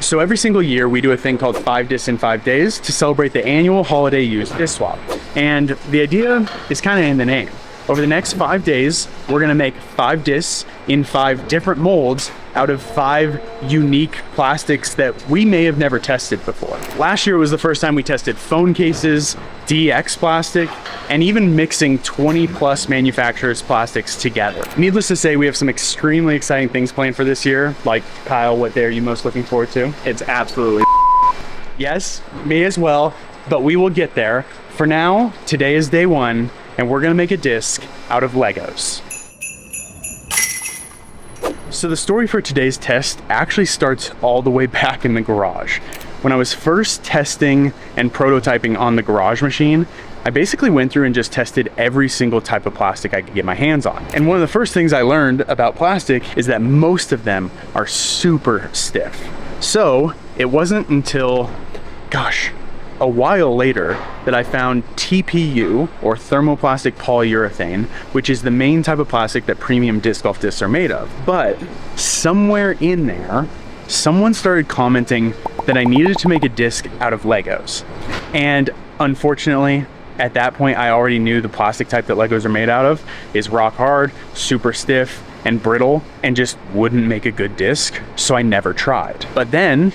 So every single year we do a thing called 5 Discs in 5 Days to celebrate the annual holiday used disc swap. And the idea is kind of in the name. Over the next 5 days, we're gonna make 5 discs in 5 different molds out of 5 unique plastics that we may have never tested before. Last year was the first time we tested phone cases, DX plastic, and even mixing 20 plus manufacturers' plastics together. Needless to say, we have some extremely exciting things planned for this year. Like, Kyle, what day are you most looking forward to? It's absolutely Yes, me as well, but we will get there. For now, today is day 1, and we're gonna make a disc out of Legos. So the story for today's test actually starts all the way back in the garage. When I was first testing and prototyping on the garage machine, I basically went through and just tested every single type of plastic I could get my hands on. And one of the first things I learned about plastic is that most of them are super stiff. So it wasn't until, gosh, a while later that I found TPU, or thermoplastic polyurethane, which is the main type of plastic that premium disc golf discs are made of. But somewhere in there, someone started commenting that I needed to make a disc out of Legos. And unfortunately, at that point, I already knew the plastic type that Legos are made out of is rock hard, super stiff, and brittle, and just wouldn't make a good disc, so I never tried. But then,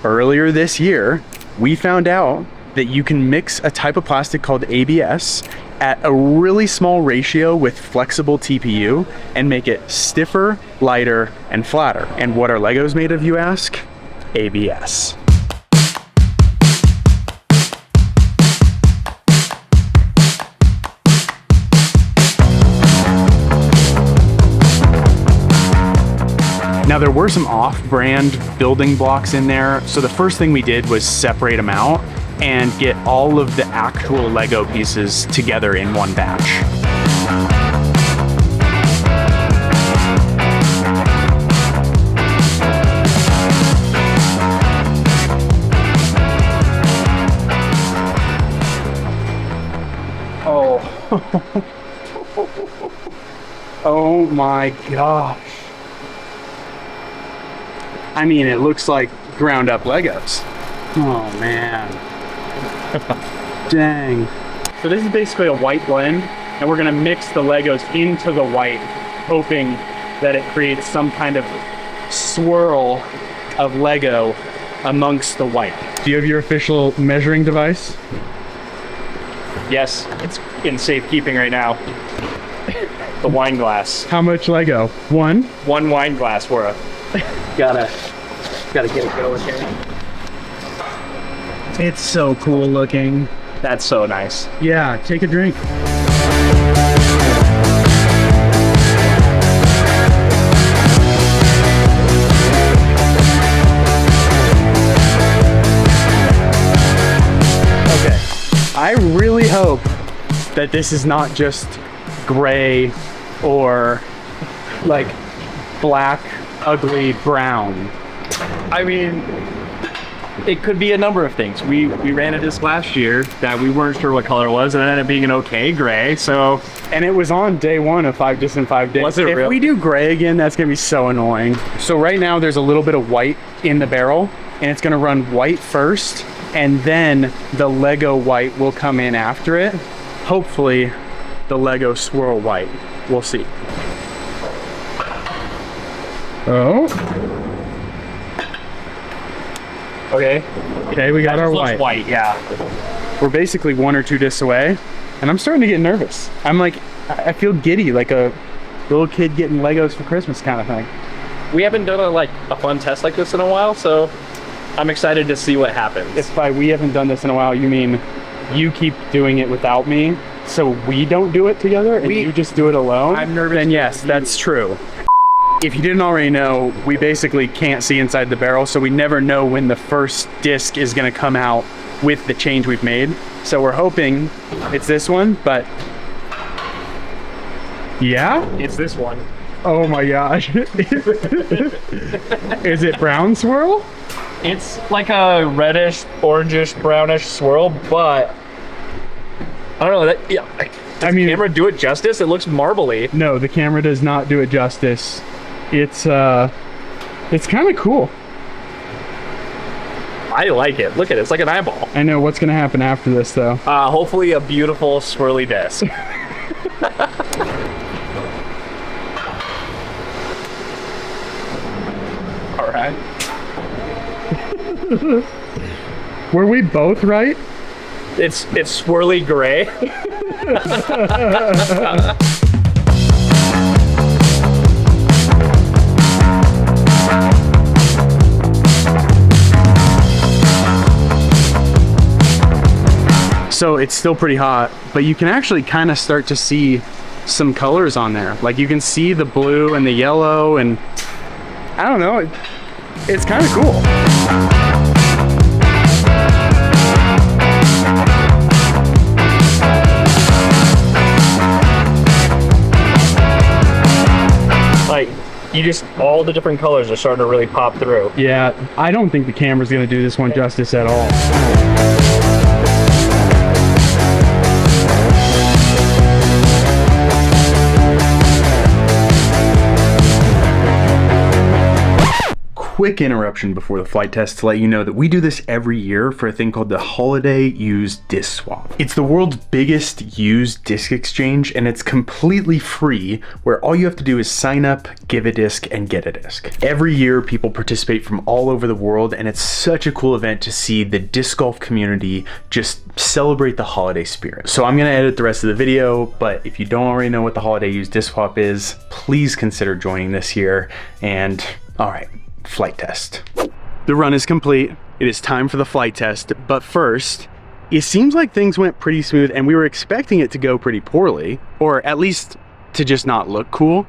earlier this year, we found out that you can mix a type of plastic called ABS at a really small ratio with flexible TPU and make it stiffer, lighter, and flatter. And what are Legos made of, you ask? ABS. Now there were some off-brand building blocks in there, so the first thing we did was separate them out and get all of the actual Lego pieces together in one batch. Oh. Oh my gosh. I mean, it looks like ground up Legos. Oh man. Dang. So this is basically a white blend, and we're gonna mix the Legos into the white, hoping that it creates some kind of swirl of Lego amongst the white. Do you have your official measuring device? Yes, it's in safekeeping right now. The wine glass. How much Lego? One? One wine glass worth. Gotta get it going here. It's so cool looking. That's so nice. Yeah, take a drink. Okay, I really hope that this is not just gray or like black, ugly brown. I mean, it could be a number of things. We ran a disc last year that we weren't sure what color it was, and it ended up being an okay gray. So, and it was on day 1 of 5 Discs in 5 Days. Was it if real? we do gray again, that's gonna be so annoying. So right now there's a little bit of white in the barrel, and it's gonna run white first, and then the Lego white will come in after it. Hopefully the Lego swirl white. We'll see. Oh. Okay, we got our white. White, yeah. We're basically 1 or 2 discs away, and I'm starting to get nervous. I'm like, I feel giddy, like a little kid getting Legos for Christmas kind of thing. We haven't done a fun test like this in a while, so I'm excited to see what happens. If by we haven't done this in a while, you mean you keep doing it without me, so we don't do it together, and you just do it alone? I'm nervous. Then yes, that's true. If you didn't already know, we basically can't see inside the barrel, so we never know when the first disc is gonna come out with the change we've made. So we're hoping it's this one, but yeah? It's this one. Oh my gosh. Is it brown swirl? It's like a reddish, orangish, brownish swirl, but I don't know. Does the camera do it justice? It looks marbly. No, the camera does not do it justice. It's kind of cool. I like it. Look at it. It's like an eyeball. I know what's gonna happen after this though. Hopefully a beautiful swirly disc. All right. Were we both right? It's swirly gray. So it's still pretty hot, but you can actually kind of start to see some colors on there. Like you can see the blue and the yellow, and I don't know, it's kind of cool. Like, you just, all the different colors are starting to really pop through. Yeah, I don't think the camera's gonna do this one justice at all. Quick interruption before the flight test to let you know that we do this every year for a thing called the Holiday Used Disc Swap. It's the world's biggest used disc exchange, and it's completely free, where all you have to do is sign up, give a disc, and get a disc. Every year people participate from all over the world, and it's such a cool event to see the disc golf community just celebrate the holiday spirit. So I'm gonna edit the rest of the video, but if you don't already know what the Holiday Used Disc Swap is, please consider joining this year. And all right, flight test. The run is complete. It is time for the flight test, but first, it seems like things went pretty smooth, and we were expecting it to go pretty poorly, or at least to just not look cool.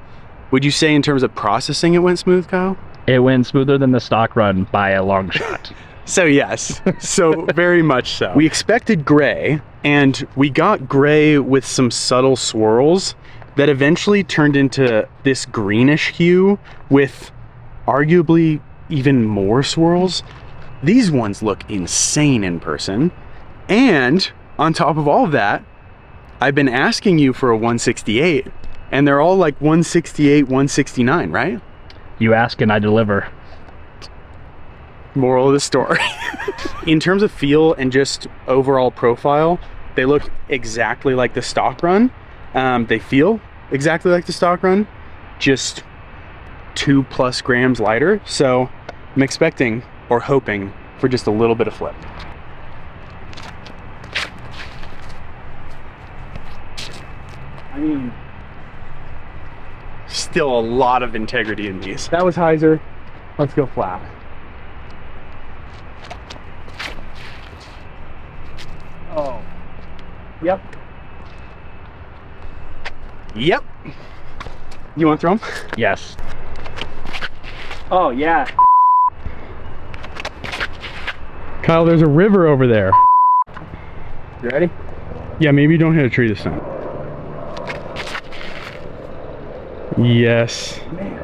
Would you say in terms of processing it went smooth, Kyle? It went smoother than the stock run by a long shot. So yes, so very much so. We expected gray, and we got gray with some subtle swirls that eventually turned into this greenish hue with arguably even more swirls. These ones look insane in person. And on top of all of that, I've been asking you for a 168, and they're all like 168, 169, right? You ask and I deliver. Moral of the story. In terms of feel and just overall profile, they look exactly like the stock run. They feel exactly like the stock run, just 2+ grams lighter. So I'm expecting or hoping for just a little bit of flip. I mean, still a lot of integrity in these. That was hyzer. Let's go flat. Oh, yep. Yep. You want to throw them? Yes. Oh, yeah. Kyle, there's a river over there. You ready? Yeah, maybe don't hit a tree this time. Yes. Man.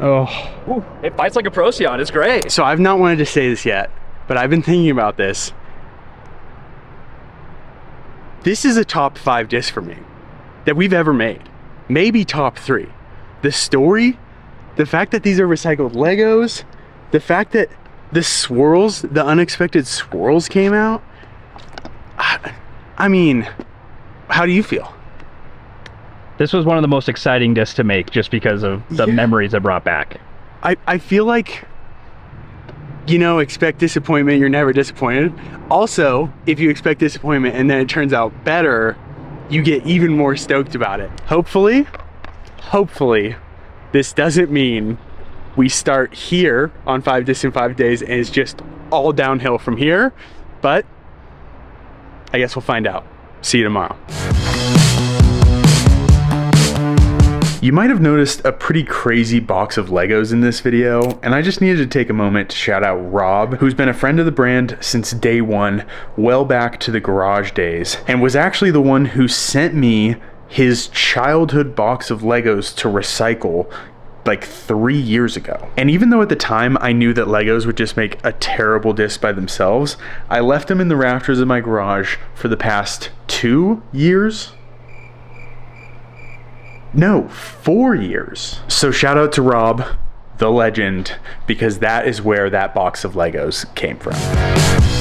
Oh. Ooh, it bites like a Procyon. It's great. So I've not wanted to say this yet, but I've been thinking about this. This is a top 5 disc for me that we've ever made. Maybe top 3. The story, the fact that these are recycled Legos, the fact that the swirls, the unexpected swirls came out. I mean, how do you feel? This was one of the most exciting discs to make just because of the memories it brought back. I feel like, you know, expect disappointment, you're never disappointed. Also, if you expect disappointment and then it turns out better, you get even more stoked about it. Hopefully, this doesn't mean we start here on 5 Discs in 5 days and it's just all downhill from here, but I guess we'll find out. See you tomorrow. You might have noticed a pretty crazy box of Legos in this video, and I just needed to take a moment to shout out Rob, who's been a friend of the brand since day one, well back to the garage days, and was actually the one who sent me his childhood box of Legos to recycle like 3 years ago. And even though at the time I knew that Legos would just make a terrible disc by themselves, I left them in the rafters of my garage for the past 2 years. No, 4 years. So shout out to Rob. the legend, because that is where that box of Legos came from.